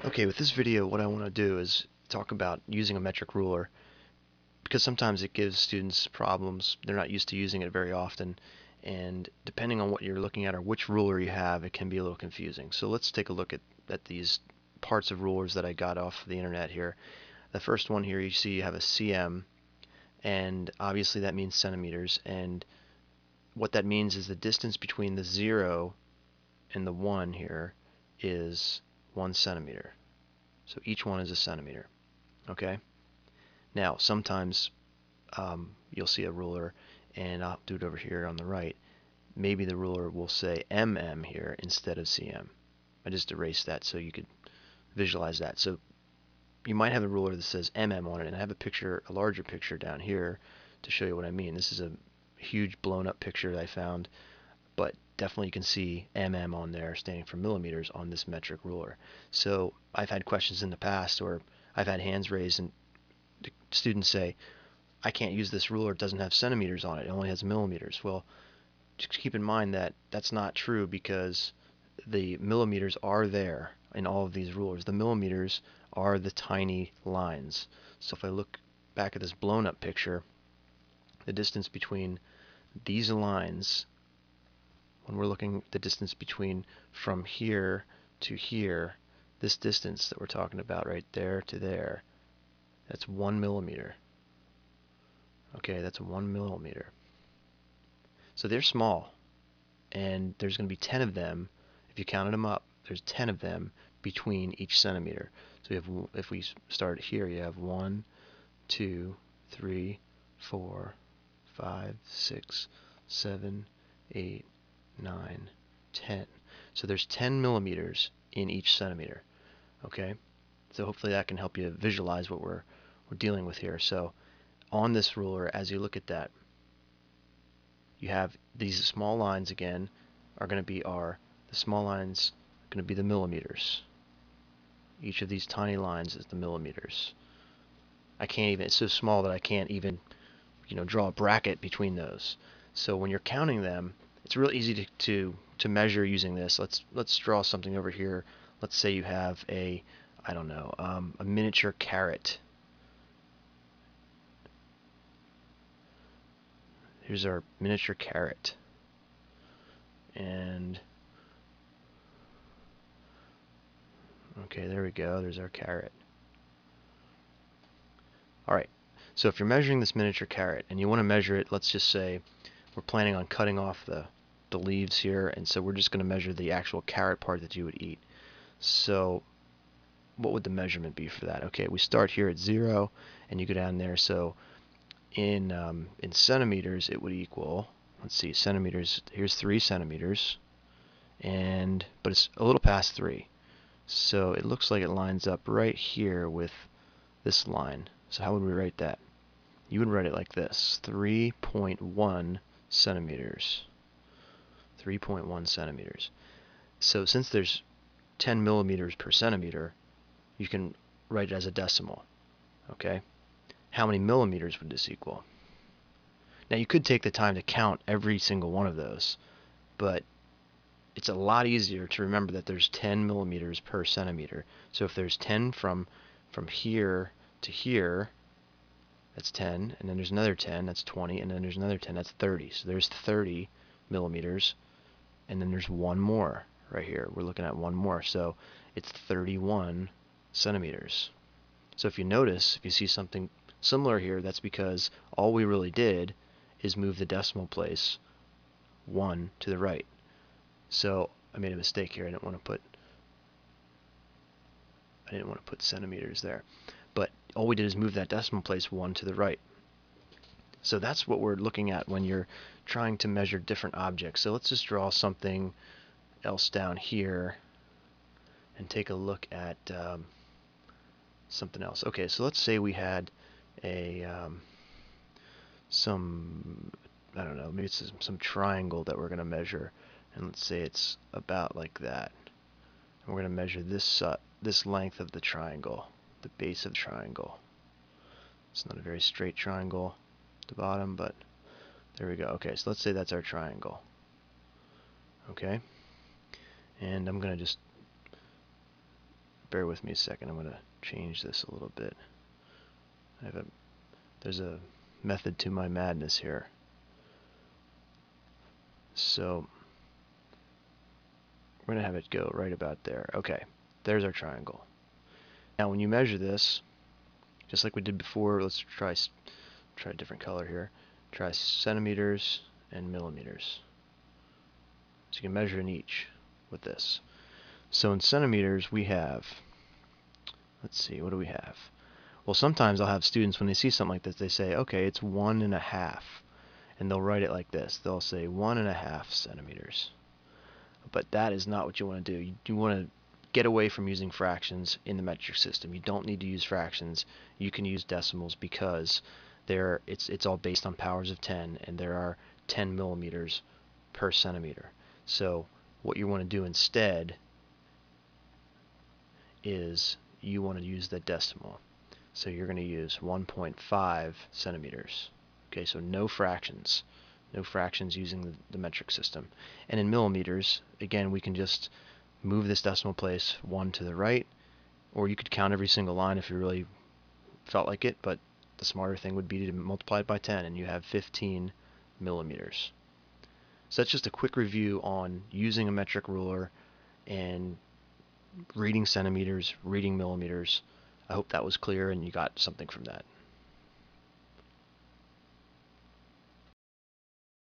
Okay, with this video, what I want to do is talk about using a metric ruler because sometimes it gives students problems. They're not used to using it very often, and depending on what you're looking at or which ruler you have, it can be a little confusing. So let's take a look at these parts of rulers that I got off the internet here. The first one here, you see you have a cm, and obviously that means centimeters, and what that means is the distance between the 0 and the 1 here is 1 centimeter. So each one is a centimeter. Okay? Now, sometimes you'll see a ruler, and I'll do it over here on the right. Maybe the ruler will say mm here instead of cm. I just erased that so you could visualize that. So you might have a ruler that says mm on it, and I have a picture, a larger picture down here to show you what I mean. This is a huge blown up picture that I found, but definitely you can see mm on there standing for millimeters on this metric ruler. So I've had questions in the past, or I've had hands raised and students say, I can't use this ruler, it doesn't have centimeters on it, it only has millimeters. Well, just keep in mind that that's not true because the millimeters are there in all of these rulers. The millimeters are the tiny lines. So if I look back at this blown up picture, the distance between these lines, when we're looking at the distance between from here to here, this distance that we're talking about right there to there, that's 1 millimeter. Okay, that's 1 millimeter. So they're small, and there's going to be 10 of them. If you counted them up, there's 10 of them between each centimeter. So you have, if we start here, you have 1, 2, 3, 4, 5, 6, 7, 8, 9, 10. So there's 10 millimeters in each centimeter. Okay, so hopefully that can help you visualize what we're dealing with here. So on this ruler, as you look at that, you have these small lines again are going to be the small lines are going to be the millimeters. Each of these tiny lines is the millimeters. I can't even, it's so small that I can't even, draw a bracket between those. So when you're counting them, it's real easy to measure using this. Let's draw something over here. Let's say you have I don't know, a miniature carrot. Here's our miniature carrot. And okay, there we go. There's our carrot. Alright, so if you're measuring this miniature carrot and you want to measure it, let's just say we're planning on cutting off the leaves here, and so we're just going to measure the actual carrot part that you would eat. So what would the measurement be for that? Okay, we start here at 0 and you go down there. So in centimeters it would equal, let's see, centimeters, here's 3 centimeters, but it's a little past 3. So it looks like it lines up right here with this line. So how would we write that? You would write it like this: 3.1 centimeters. 3.1 centimeters. So since there's 10 millimeters per centimeter, you can write it as a decimal. Okay? How many millimeters would this equal? Now you could take the time to count every single one of those, but it's a lot easier to remember that there's 10 millimeters per centimeter. So if there's 10 from here to here, that's 10, and then there's another 10, that's 20, and then there's another 10, that's 30. So there's 30 millimeters, and then there's one more right here. We're looking at one more, so it's 31 centimeters. So if you notice, if you see something similar here, that's because all we really did is move the decimal place 1 to the right. So I made a mistake here. I didn't want to put centimeters there. But all we did is move that decimal place 1 to the right. So that's what we're looking at when you're trying to measure different objects. So let's just draw something else down here and take a look at something else. Okay, so let's say we had a I don't know, maybe it's some triangle that we're going to measure, and let's say it's about like that. And we're going to measure this length of the triangle, the base of the triangle. It's not a very straight triangle at the bottom, but there we go. Okay, so let's say that's our triangle. Okay, and I'm going to just bear with me a second. I'm going to change this a little bit. There's a method to my madness here. So we're going to have it go right about there. Okay, there's our triangle. Now when you measure this, just like we did before, let's try a different color here. Try centimeters and millimeters. So you can measure in each with this. So in centimeters we have, let's see, what do we have? Well, sometimes I'll have students, when they see something like this, they say, okay, it's 1.5, and they'll write it like this. They'll say 1.5 centimeters. But that is not what you want to do. You want to get away from using fractions in the metric system. You don't need to use fractions. You can use decimals because it's all based on powers of 10, and there are 10 millimeters per centimeter. So what you want to do instead is you want to use the decimal. So you're going to use 1.5 centimeters. Okay, so no fractions. No fractions using the metric system. And in millimeters, again, we can just move this decimal place 1 to the right, or you could count every single line if you really felt like it, but the smarter thing would be to multiply it by 10, and you have 15 millimeters. So that's just a quick review on using a metric ruler and reading centimeters, reading millimeters. I hope that was clear and you got something from that.